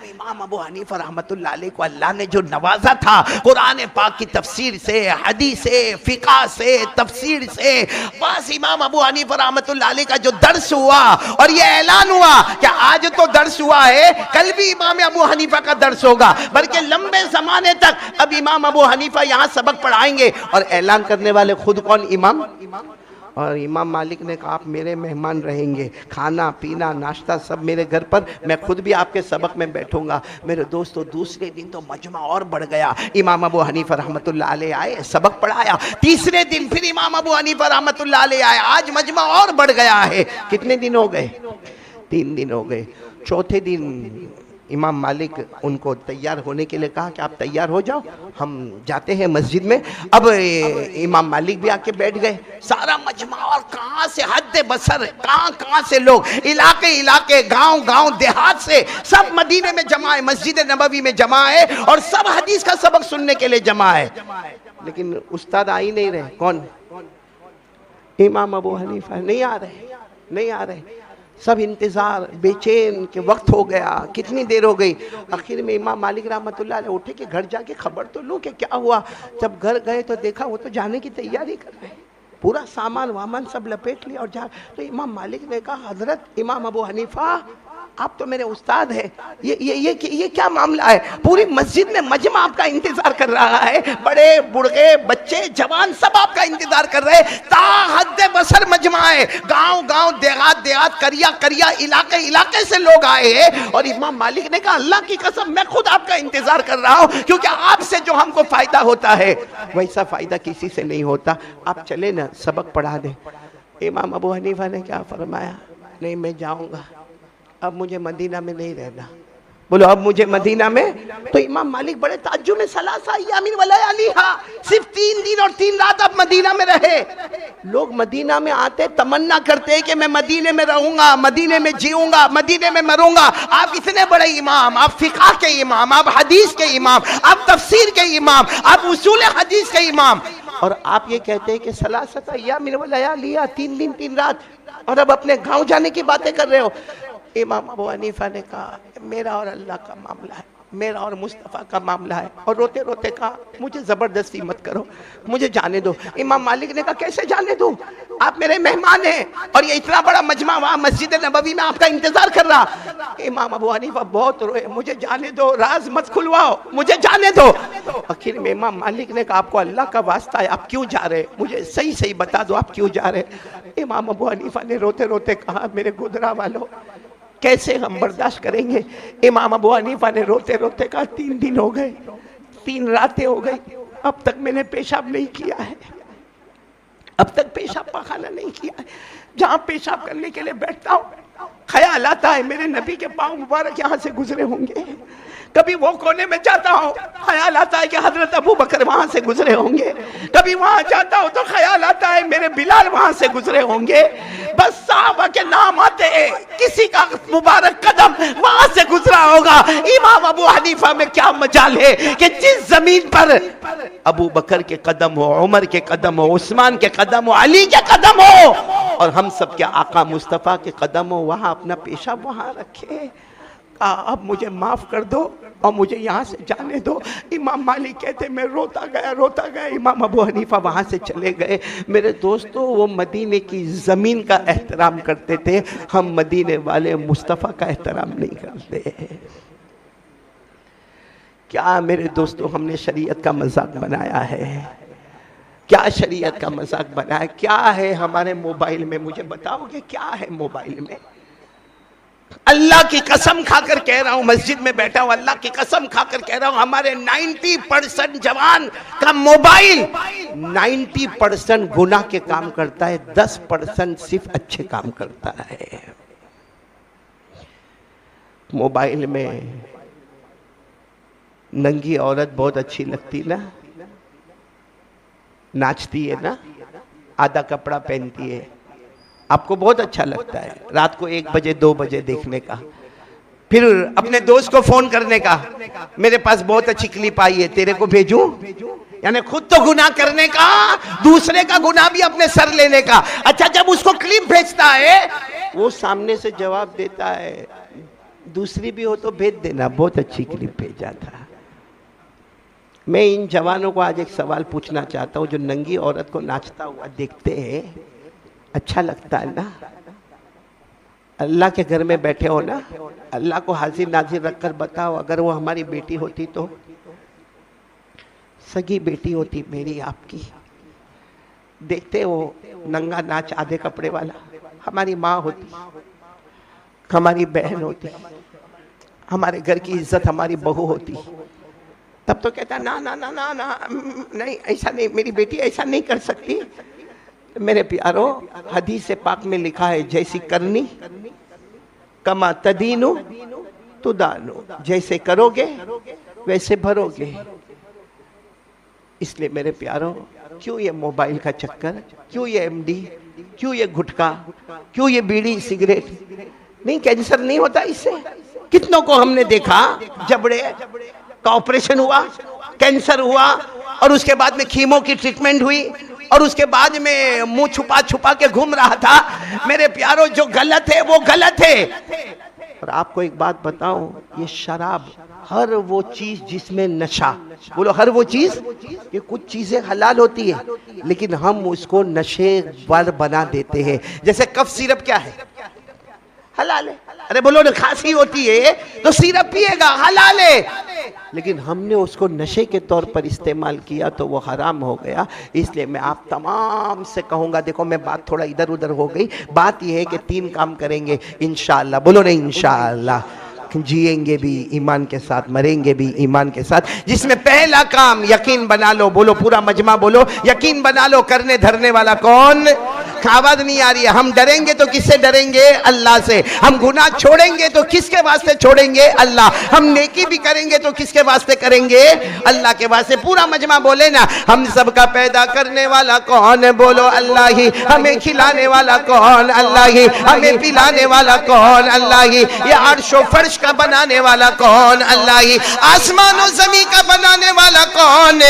A: इमाम अबू हनीफा रहमतुल्लाह अलैह को अल्लाह ने जो नवाजा था कुरान पाक की तफसीर से, हदीस से, फिका से, तफसीर से, बस इमाम अबू हनीफा रहमतुल्लाह अलैह का जो दर्स हुआ और ये ऐलान हुआ कि आज तो दर्स हुआ है, कल भी इमाम अबू हनीफा का दर्स होगा, बल्कि लंबे जमाने तक अब इमाम अबू हनीफा यहाँ सबक पढ़ाएंगे। और ऐलान करने वाले खुद कौन? इमाम। और इमाम मालिक ने कहा आप मेरे मेहमान रहेंगे, खाना पीना नाश्ता सब मेरे घर पर, मैं खुद भी आपके सबक में बैठूंगा। मेरे दोस्तों, दूसरे दिन तो मजमा और बढ़ गया। इमाम अबू हनीफा रहमतुल्लाह अलैह आए, सबक पढ़ाया। तीसरे दिन फिर इमाम अबू हनीफा रहमतुल्लाह अलैह आए, आज मजमा और बढ़ गया है। कितने दिन हो गए? 3 दिन हो गए। चौथे दिन इमाम मालिक उनको तैयार होने के लिए कहा कि आप तैयार हो जाओ, हम जाते हैं मस्जिद में। अब इमाम मालिक भी आके बैठ गए, सारा मजमा, और कहाँ से हद बसर, कहाँ से लोग, इलाके गांव गांव देहात से सब मदीने में जमा है, मस्जिद नबवी में जमा है, और सब हदीस का सबक सुनने के लिए जमा है। लेकिन उस्ताद आ ही नहीं रहे। कौन? इमाम अबू हनीफा नहीं आ रहे। सब इंतजार, बेचैन के वक्त हो गया, कितनी देर हो गई। आखिर में इमाम मालिक रहमतुल्लाह अलैह उठे कि घर जाके खबर तो लूं कि क्या हुआ। जब घर गए तो देखा वो तो जाने की तैयारी कर रहे हैं, पूरा सामान वामान सब लपेट लिया और जा। तो इमाम मालिक ने कहा, हजरत इमाम अबू हनीफा, आप तो मेरे उस्ताद हैं, ये क्या मामला है? पूरी मस्जिद में मजमा आपका इंतजार कर रहा है, बड़े बूढ़े बच्चे जवान सब आपका इंतजार कर रहे हैं, ता हद बसर मजमा है, गांव गांव देहात करिया इलाके से लोग आए हैं। और इमाम मालिक ने कहा, अल्लाह की कसम मैं खुद आपका इंतजार कर रहा हूं, क्योंकि आपसे जो हमको फायदा होता है वैसा फायदा किसी से नहीं होता, आप चले ना सबक पढ़ा दें। इमाम अबू हनीफा ने क्या फरमाया? नहीं, मैं जाऊंगा, अब मुझे मदीना में नहीं रहना। बोलो, अब मुझे मदीना में? तो इमाम मालिक बड़े ताज्जुब में, सलासा अय्यामिन व लयालिहा, सिर्फ 3 दिन और 3 रात आप मदीना में रहे। लोग मदीना में आते तमन्ना करते हैं कि मैं मदीने में रहूंगा, मदीने में जीऊंगा, मदीने में मरूंगा। आप इतने बड़े इमाम, आप फिक़ह के इमाम, आप हदीस के इमाम, आप तफसीर के इमाम, आप उसूल हदीस के इमाम, और आप ये कहते हैं कि सलासा अय्यामिन व लयालिहा, 3 दिन 3 रात, और अब अपने गाँव जाने की बातें कर रहे हो। इमाम अबू हनीफा ने कहा, मेरा और अल्लाह का मामला है, मेरा और मुस्तफ़ा का मामला है। और रोते रोते कहा, मुझे ज़बरदस्ती मत करो, मुझे जाने दो। इमाम मालिक ने कहा, कैसे जाने दो? आप मेरे मेहमान हैं, और ये इतना बड़ा मजमा वहाँ मस्जिद नबवी में आपका इंतजार कर रहा। इमाम अबू हनीफा बहुत रोए, मुझे जाने दो, राज मत खुलवाओ, मुझे जाने दो। आखिर में इमाम मालिक ने कहा, आपको अल्लाह का वास्ता है, आप क्यों जा रहे? मुझे सही सही बता दो, आप क्यों जा रहे? इमाम अबू हनीफा ने रोते रोते कहा, मेरे गुदरा वालों, कैसे हम बर्दाश्त करेंगे? इमाम अबू हनीफा ने रोते रोते कहा, 3 दिन हो गए, 3 रातें हो गई, अब तक मैंने पेशाब नहीं किया है, अब तक पेशाब पाखाना नहीं किया है। जहाँ पेशाब करने के लिए बैठता हूँ, ख्याल आता है मेरे नबी के पाँव मुबारक यहाँ से गुजरे होंगे। कभी वो कोने में जाता हूँ, ख्याल आता है कि हजरत अबू बकर वहां से गुजरे होंगे। कभी वहां जाता हूँ तो ख्याल आता है मेरे बिलाल वहां से गुजरे होंगे। बस साहबा के नाम आते हैं, किसी का मुबारक कदम वहां से गुजरा होगा। इमाम अबू हनीफा में क्या मजाल है कि जिस जमीन पर अबू बकर के कदम हो, उमर के कदम हो, उस्मान के कदम हो, अली के कदम हो, और हम सब के आका मुस्तफ़ा के कदम हो, वहां अपना पेशाब वहां रखे। अब मुझे माफ कर दो और मुझे यहाँ से जाने दो। इमाम मालिक कहते, मैं रोता गया। इमाम अबू हनीफा वहाँ से चले गए। मेरे दोस्तों, वो मदीने की ज़मीन का एहतराम करते थे, हम मदीने वाले मुस्तफ़ा का एहतराम नहीं करते। क्या मेरे दोस्तों, हमने शरीयत का मजाक बनाया है? क्या शरीयत का मजाक बनाया? क्या है हमारे मोबाइल में? मुझे बताओगे क्या है मोबाइल में? अल्लाह की कसम खाकर कह रहा हूं, मस्जिद में बैठा हूं, अल्लाह की कसम खाकर कह रहा हूं, हमारे 90% जवान का मोबाइल 90% गुनाह के काम करता है, 10% सिर्फ अच्छे काम करता है। मोबाइल में नंगी औरत बहुत अच्छी लगती ना, नाचती है ना, आधा कपड़ा पहनती है, आपको बहुत अच्छा लगता है रात को 1 बजे 2 बजे देखने का, फिर अपने दोस्त को फोन करने का, मेरे पास बहुत अच्छी क्लिप आई है, तेरे को भेजूं? यानी खुद तो गुनाह करने का, दूसरे का गुनाह भी अपने सर लेने का। अच्छा, जब उसको क्लिप भेजता है, वो सामने से जवाब देता है, दूसरी भी हो तो भेज देना, बहुत अच्छी क्लिप भेजा था। मैं इन जवानों को आज एक सवाल पूछना चाहता हूँ, जो नंगी औरत को नाचता हुआ देखते हैं, अच्छा लगता है ना? अल्लाह के घर में बैठे हो ना, अल्लाह को हाजिर नाजिर रखकर बताओ, अगर वो हमारी बेटी होती तो, सगी बेटी होती मेरी आपकी, देखते हो नंगा नाच आधे कपड़े वाला, हमारी माँ होती, हमारी बहन होती, हमारे घर की इज्जत हमारी बहू होती, तब तो कहता ना ना ना ना ना, नहीं ऐसा नहीं, मेरी बेटी ऐसा नहीं कर सकती। मेरे प्यारो, हदीस पाक में लिखा है, जैसी करनी कमा तदीनो तुदानो, जैसे करोगे वैसे भरोगे। इसलिए मेरे प्यारों, क्यों ये मोबाइल का चक्कर, क्यों ये एमडी, क्यों ये गुटखा, क्यों ये बीड़ी सिगरेट? नहीं, कैंसर नहीं होता इससे। कितनों को हमने देखा जबड़े का ऑपरेशन हुआ, कैंसर हुआ, और उसके बाद में कीमो की ट्रीटमेंट हुई, और उसके बाद में मुंह छुपा छुपा के घूम रहा था। मेरे प्यारों, जो गलत है वो गलत है। और आपको एक बात बताऊं, ये शराब, हर वो चीज जिसमें नशा, बोलो हर वो चीज, ये कुछ चीजें हलाल होती है लेकिन हम उसको नशे वाला बना देते हैं। जैसे कफ सिरप क्या है? हलाल है। अरे बोलो ना, खांसी होती है तो सिरप पिएगा, हलाल है, लेकिन हमने उसको नशे के तौर पर इस्तेमाल किया तो वो हराम हो गया। इसलिए मैं आप तमाम से कहूँगा, देखो मैं बात थोड़ा इधर उधर हो गई, बात यह है कि 3 काम करेंगे इंशाअल्लाह, बोलो नहीं इंशाअल्लाह, जिएंगे भी ईमान के साथ, मरेंगे भी ईमान के साथ। जिसमें पहला काम यकीन बना लो, बोलो पूरा मजमा बोलो, यकीन बना लो। करने धरने वाला कौन? आवाज नहीं आ रही है। हम डरेंगे तो किससे डरेंगे? अल्लाह से। हम गुनाह छोड़ेंगे तो किसके वास्ते छोड़ेंगे? अल्लाह। हम नेकी भी करेंगे तो किसके वास्ते करेंगे? अल्लाह के वास्ते। पूरा मजमा बोले ना, हम सबका पैदा करने वाला कौन? बोलो अल्लाह ही। हमें खिलाने वाला कौन? अल्लाह ही। हमें पिलाने वाला कौन? अल्लाह ही। ये अर्शो फर्श का बनाने वाला कौन? अल्लाह ही। आसमान और जमीन का बनाने वाला कौन?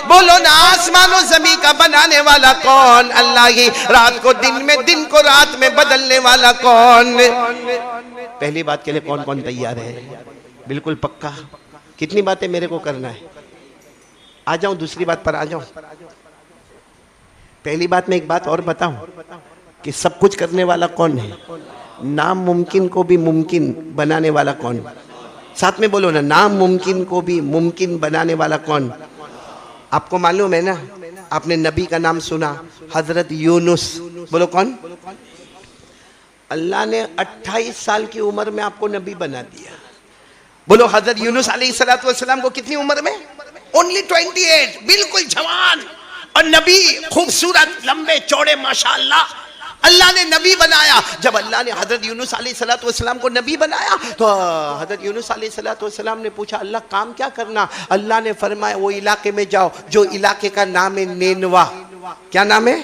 A: बोलो ना, आसमान और जमीन का बनाने वाला कौन? अल्लाह ही। रात को दिन में, दिन को रात में बदलने वाला कौन? पहली बात के लिए कौन कौन तैयार है? बिल्कुल पक्का। कितनी बातें मेरे को करना है? आ जाऊं दूसरी बात पर आ जाऊं। पहली बात में एक बात और बताऊं कि सब कुछ करने वाला कौन है? नामुमकिन को भी मुमकिन बनाने वाला कौन? साथ में बोलो ना, नामुमकिन को भी मुमकिन बनाने वाला कौन? आपको मालूम है ना, आपने नबी का नाम सुना, हजरत यूनुस। बोलो कौन? अल्लाह ने 28 साल की उम्र में आपको नबी बना दिया। बोलो हजरत यूनुस अलैहिस्सलातु वस्सलाम को कितनी उम्र में? ओनली 28, बिल्कुल जवान, और नबी खूबसूरत, लंबे चौड़े, माशाअल्लाह। अल्लाह ने नबी बनाया। जब अल्लाह ने हजरत यूनुस अलैहिस्सलातु वस्सलाम को नबी बनाया तो हजरत यूनुस अलैहिस्सलातु वस्सलाम ने पूछा, अल्लाह काम क्या करना? अल्लाह ने फरमाया, वो इलाके में जाओ जो इलाके का नाम है नेनवा। क्या नाम है?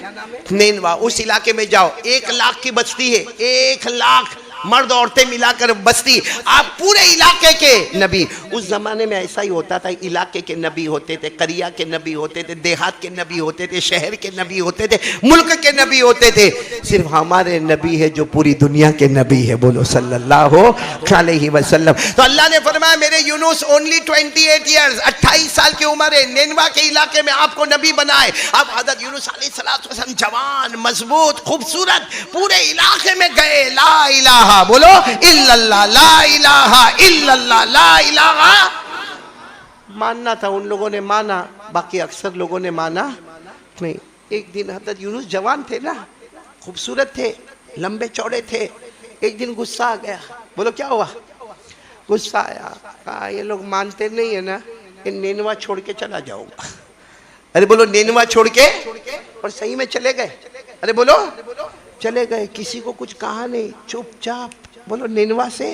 A: नेनवा। उस इलाके में जाओ, 1 लाख की बस्ती है, 1 लाख मर्द औरतें मिलाकर बस्ती। आप पूरे इलाके के नबी। उस जमाने में ऐसा ही होता था, इलाके के नबी होते थे, करिया के नबी होते थे, देहात के नबी होते थे, शहर के नबी होते थे, मुल्क के नबी होते थे। सिर्फ हमारे नबी है जो पूरी दुनिया के नबी है। बोलो सल्लल्लाहु अलैहि वसल्लम। तो अल्लाह ने फरमाया, मेरे यूनुस ओनली 28 ईयर्स, 28 साल की उम्र है, नेनवा के इलाके में आपको नबी बनाए। अब हजरत यूनुस अलैहिस्सलातु वस्सलाम जवान, मजबूत, खूबसूरत, पूरे इलाके में गए। ला इलाहा, बोलो इल्लल्लाह, ला इलाहा इल्लल्लाह, ला इलाहा। मानना था, उन लोगों ने माना, बाकी अक्सर लोगों ने माना नहीं। एक दिन हजरत यूनुस जवान थे ना, खूबसूरत थे, लंबे चौड़े थे। एक दिन गुस्सा आ गया। बोलो क्या हुआ? गुस्सा आया। कहा ये लोग मानते नहीं है ना, ये नेनवा छोड़ के चला जाऊंगा। अरे बोलो नेनवा छोड़ के, और सही में चले गए। अरे बोलो चले गए, किसी को कुछ कहा नहीं, चुपचाप। बोलो नेनवा से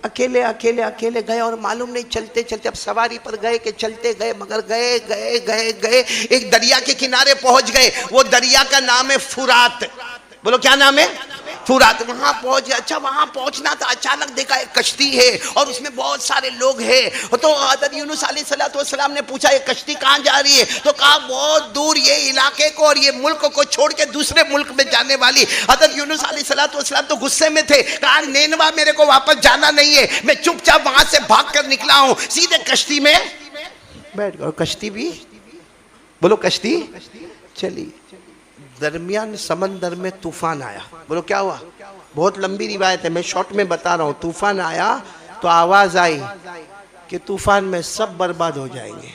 A: अकेले अकेले अकेले गए, और मालूम नहीं चलते चलते, अब सवारी पर गए कि चलते गए, मगर गए गए गए गए एक दरिया के किनारे पहुंच गए। वो दरिया का नाम है फुरात। बोलो क्या नाम है? फुरात। वहां पहुंच गया। अच्छा वहां पहुंचना था, अचानक देखा एक कश्ती है और उसमें बहुत सारे लोग हैं। तो हज़रत यूनुस अलैहिस्सलातु वस्सलाम ने पूछा, ये कश्ती कहाँ जा रही है? तो कहा बहुत दूर, ये इलाके को और ये मुल्क को छोड़ के दूसरे मुल्क में जाने वाली। हज़रत यूनुस अलैहिस्सलातु वस्सलाम तो गुस्से में थे। कहा नेनवा मेरे को वापस जाना नहीं है, मैं चुपचाप वहां से भाग कर निकला हूं। सीधे कश्ती में बैठ गए। कश्ती भी, बोलो कश्ती चली। दरमियान समंदर में तूफान आया। बोलो क्या हुआ? बहुत लंबी रिवायत है, मैं शॉर्ट में बता रहा हूँ। तूफान आया तो आवाज आई कि तूफान में सब बर्बाद हो जाएंगे,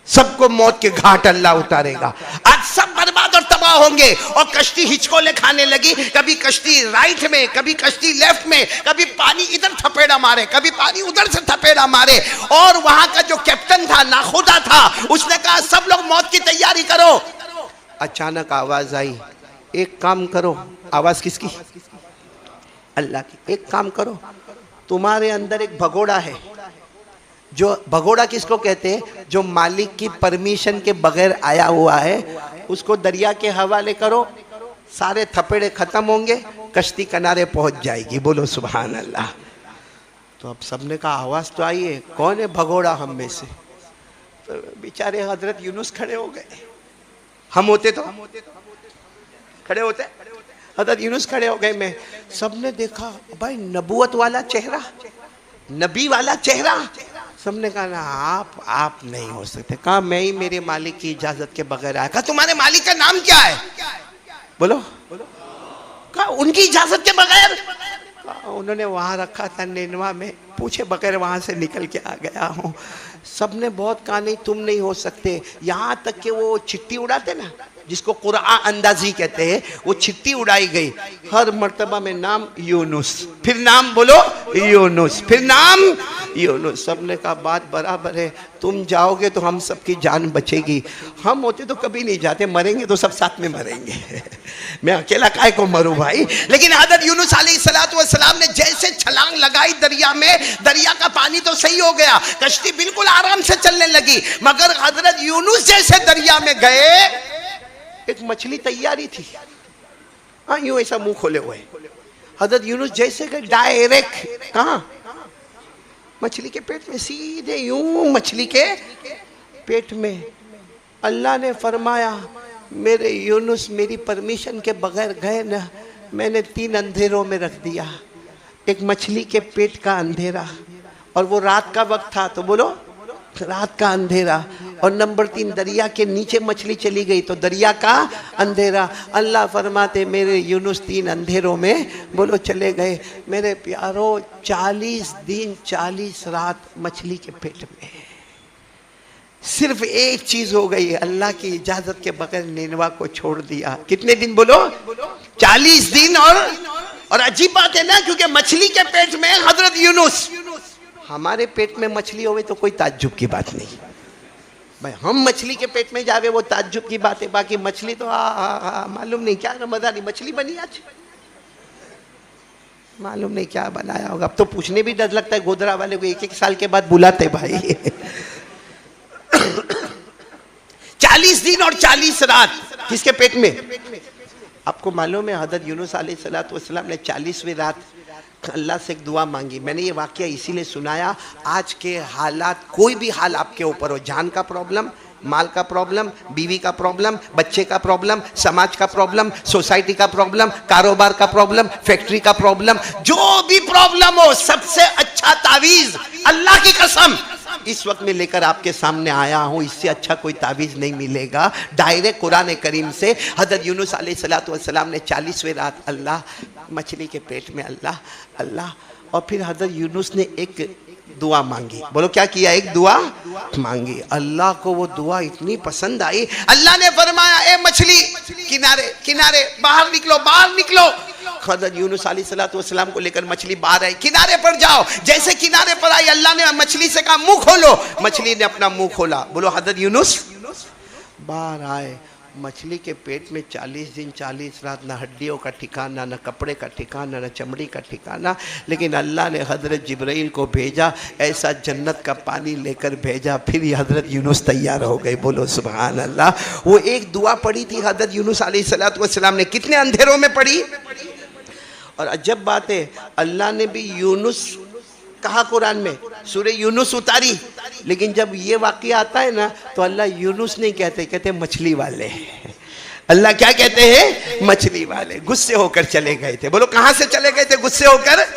A: सबको मौत के घाट अल्लाह उतारेगा, आज सब बर्बाद और तबाह होंगे। और कश्ती हिचकोले खाने लगी, कभी कश्ती राइट में, कभी कश्ती लेफ्ट में, कभी पानी इधर थपेड़ा मारे, कभी पानी उधर से थपेड़ा मारे। और वहां का जो कैप्टन था, नाखुदा था, उसने कहा सब लोग मौत की तैयारी करो। अचानक आवाज आई, एक काम करो। आवाज किसकी? अल्लाह की। एक काम करो, तुम्हारे अंदर एक भगोड़ा है, जो भगोड़ा किसको कहते हैं? जो मालिक की परमिशन के बगैर आया हुआ है, उसको दरिया के हवाले करो, सारे थपेड़े खत्म होंगे, कश्ती किनारे पहुंच जाएगी। बोलो सुभान अल्लाह। तो अब सबने कहा आवाज तो आई है, कौन है भगोड़ा हम में से? तो बेचारे हजरत यूनुस खड़े हो गए। हम होते तो खड़े होते, हजरत यूनुस खड़े हो गए। मैं सबने देखा भाई नबूवत वाला चेहरा, नबी वाला चेहरा। सबने कहा ना आप नहीं हो सकते। कहा मैं ही मेरे मालिक की इजाजत के बगैर आया। कहा तुम्हारे मालिक का नाम क्या है? बोलो। कहा उनकी इजाजत के बगैर? उन्होंने वहां रखा था नेनवा में, पूछे बगैर वहां से निकल के आ गया हूँ। सबने बहुत कहा नहीं तुम नहीं हो सकते। यहाँ तक कि वो चिट्ठी उड़ाते ना, जिसको कुरान अंदाजी कहते हैं, वो चिट्ठी उड़ाई गई। हर मर्तबा में नाम यूनुस, फिर नाम बोलो यूनुस, फिर नाम यूनुस। सबने कहा बात बराबर है, तुम जाओगे तो हम सबकी जान बचेगी, हम होते तो कभी नहीं जाते, मरेंगे तो सब साथ में मरेंगे। मैं अकेला काहे को मरूं भाई। लेकिन हज़रत यूनुस अलैहिस्सलातु वस्सलाम ने जैसे छलांग लगाई दरिया में, दरिया का पानी तो सही हो गया, कश्ती बिल्कुल आराम से चलने लगी। मगर हज़रत यूनुस जैसे दरिया में गए, एक मछली तैयारी थी, हाँ यूं ऐसा मुंह खोले हुए। हज़रत यूनुस जैसे गए डायरेक्ट कहाँ? मछली के पेट में, सीधे यूं मछली के पेट में। अल्लाह ने फरमाया मेरे यूनुस मेरी परमिशन के बगैर गए ना, मैंने 3 अंधेरों में रख दिया। एक मछली के पेट का अंधेरा, और वो रात का वक्त था, तो बोलो रात का अंधेरा। और नंबर 3 दरिया के नीचे मछली चली गई तो दरिया का अंधेरा। अल्लाह फरमाते मेरे यूनुस 3 अंधेरों में बोलो चले गए। मेरे प्यारो 40 दिन 40 रात मछली के पेट में। सिर्फ एक चीज हो गई, अल्लाह की इजाजत के बगैर नेनवा को छोड़ दिया। कितने दिन बोलो? 40 दिन। और अजीब बात है ना, क्योंकि मछली के पेट में हजरत यूनुस। हमारे पेट में मछली होवे तो कोई ताज्जुब की बात नहीं भाई, हम मछली के पेट में जावे वो ताज्जुब की बात है। बाकी मछली तो मालूम नहीं क्या रमजानी मछली बनी आज, मालूम नहीं क्या बनाया होगा। अब तो पूछने भी डर लगता है, गोदरा वाले को 1-1 साल के बाद बुलाते भाई। 40 दिन और 40 रात किसके पेट में? आपको मालूम है हज़रत यूनुस अलैहिस्सलातु वस्सलाम ने 40वीं रात अल्लाह से एक दुआ मांगी। मैंने ये वाकया इसीलिए सुनाया, आज के हालात, कोई भी हाल आपके ऊपर हो, जान का प्रॉब्लम, माल का प्रॉब्लम, बीवी का प्रॉब्लम, बच्चे का प्रॉब्लम, समाज का प्रॉब्लम, सोसाइटी का प्रॉब्लम, कारोबार का प्रॉब्लम, फैक्ट्री का प्रॉब्लम, जो भी प्रॉब्लम हो, सबसे अच्छा तावीज़ अल्लाह की कसम इस वक्त में लेकर आपके सामने आया हूं। इससे अच्छा कोई तावीज़ नहीं मिलेगा, डायरेक्ट कुरान करीम से। हज़रत यूनुस अलैहिस्सलातु वस्सलाम ने 40वीं रात अल्लाह, मछली के पेट में अल्लाह अल्लाह। और फिर हज़रत यूनुस ने एक दुआ मांगी। बोलो क्या किया? एक दुआ मांगी। अल्लाह को वो दुआ इतनी पसंद आई, अल्लाह ने फरमाया ए मछली किनारे किनारे बाहर निकलो, बाहर निकलो। हज़रत यूनुस अलैहिस्सलातु वस्सलाम को लेकर मछली बाहर आई, किनारे पर जाओ। जैसे किनारे पर आई, अल्लाह ने मछली से कहा मुंह खोलो। मछली ने अपना मुंह खोला। बोलो हज़रत यूनुस बाहर आए। मछली के पेट में 40 दिन 40 रात, ना हड्डियों का ठिकाना, ना कपड़े का ठिकाना, ना चमड़ी का ठिकाना। लेकिन अल्लाह ने हज़रत जिब्राइल को भेजा, ऐसा जन्नत का पानी लेकर भेजा। फिर हज़रत यूनुस तैयार हो गए। बोलो सुभान अल्लाह। वो एक दुआ पड़ी थी हज़रत यूनुस अलैहिस्सलातु वस्सलाम ने, कितने अंधेरों में पड़ी। और अजब बात है, अल्लाह ने भी यूनुस कहा कुरान में, सूरह यूनुस उतारी, लेकिन जब ये वाक़या आता है ना तो अल्लाह यूनुस नहीं कहते, कहते मछली वाले। अल्लाह क्या कहते हैं? मछली वाले। गुस्से होकर चले गए थे। बोलो कहां से चले गए थे? गुस्से होकर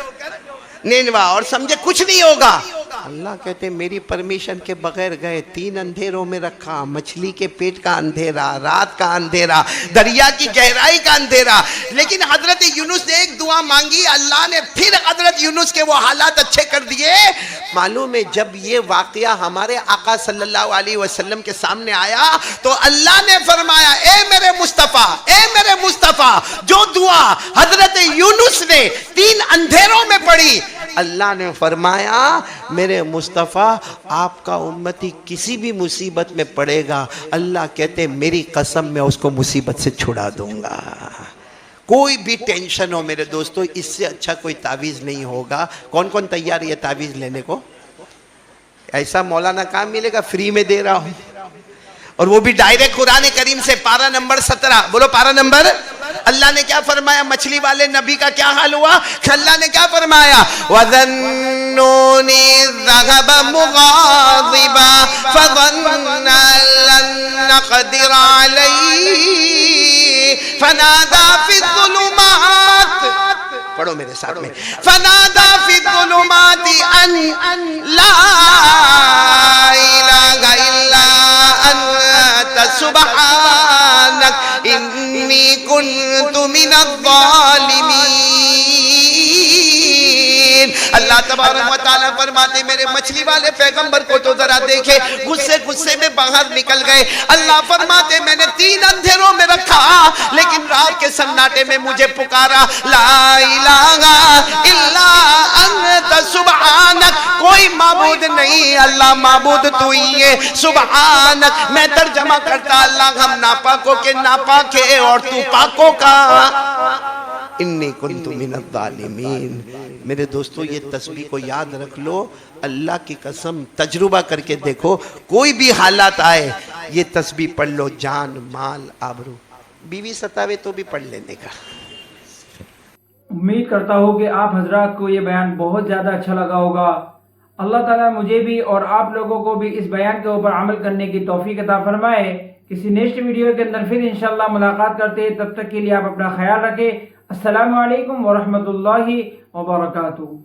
A: नेनवा। और समझे कुछ नहीं होगा। अल्लाह कहते मेरी परमिशन के बगैर गए, 3 अंधेरों में रखा, मछली के पेट का अंधेरा, रात का अंधेरा, दरिया की गहराई का अंधेरा। लेकिन हजरत यूनुस ने एक दुआ मांगी, अल्लाह ने फिर हजरत यूनुस के वो हालात अच्छे कर दिए। मालूम है जब ये वाकया हमारे आका सल्लल्लाहु अलैहि वसल्लम के सामने आया तो अल्लाह ने फरमाया ए मेरे मुस्तफ़ा, ए मेरे मुस्तफ़ा, जो दुआ हजरत यूनुस ने 3 अंधेरों में पढ़ी, अल्लाह ने फरमाया मेरे मुस्तफ़ा आपका उम्मती किसी भी मुसीबत में पड़ेगा, अल्लाह कहते मेरी कसम मैं उसको मुसीबत से छुड़ा दूंगा। कोई भी टेंशन हो मेरे दोस्तों, इससे अच्छा कोई तावीज़ नहीं होगा। कौन कौन तैयार है ये तावीज़ लेने को? ऐसा मौलाना काम मिलेगा, फ्री में दे रहा हूं, और वो भी डायरेक्ट कुरान करीम से, पारा नंबर 17। बोलो पारा नंबर। अल्लाह ने क्या फरमाया? मछली वाले नबी का क्या हाल हुआ? अल्लाह ने क्या फरमाया? वज़न्नूनी ज़हब मुग़ाज़िबा फ़ज़न्ना लन नक़दिर अलैहि फ़नादा फ़िज़्ज़ुलुमात। पढ़ो मेरे साथ में। फ़नादा फ़िज़्ज़ुलुमाति अन ला इलाहा इल्ला अंत सुब्हानक इन्नी कुन्तु मिनज़्ज़ालिमीन। अल्लाह तबारक व तआला फरमाते मेरे मछली वाले पैगंबर को तो जरा देखे, गुस्से गुस्से में बाहर निकल गए। अल्लाह फरमाते मैंने 3 अंधेरों में रखा, लेकिन रात के सन्नाटे में मुझे पुकारा, ला इलाहा इल्ला अंत सुब्हानक, कोई माबूद नहीं, अल्लाह माबूद तू ही है, सुब्हानक। मैं तर्जमा करता, अल्लाह हम नापाकों के नापाक है और तू पाकों का। इन्नी कुन्तु मिनज़्ज़ालिमीन। मेरे दोस्तों ये तस्बीह को याद रख लो, अल्लाह की कसम तजुर्बा करके देखो, कोई भी हालात आए ये तस्बीह पढ़ लो, जान माल आबरू, बीवी सतावे तो भी पढ़ लेने का।
B: उम्मीद करता हूँ कि आप हजरात को ये बयान बहुत ज़्यादा अच्छा लगा होगा। अल्लाह ताला मुझे भी और आप लोगों को भी इस बयान के ऊपर अमल करने की तौफीक अता फरमाए। किसी नेक्स्ट वीडियो के अंदर फिर इंशाल्लाह मुलाकात करते हैं, तब तक के लिए आप अपना ख्याल रखें। अस्सलामु अलैकुम व रहमतुल्लाहि व बरकातुहू।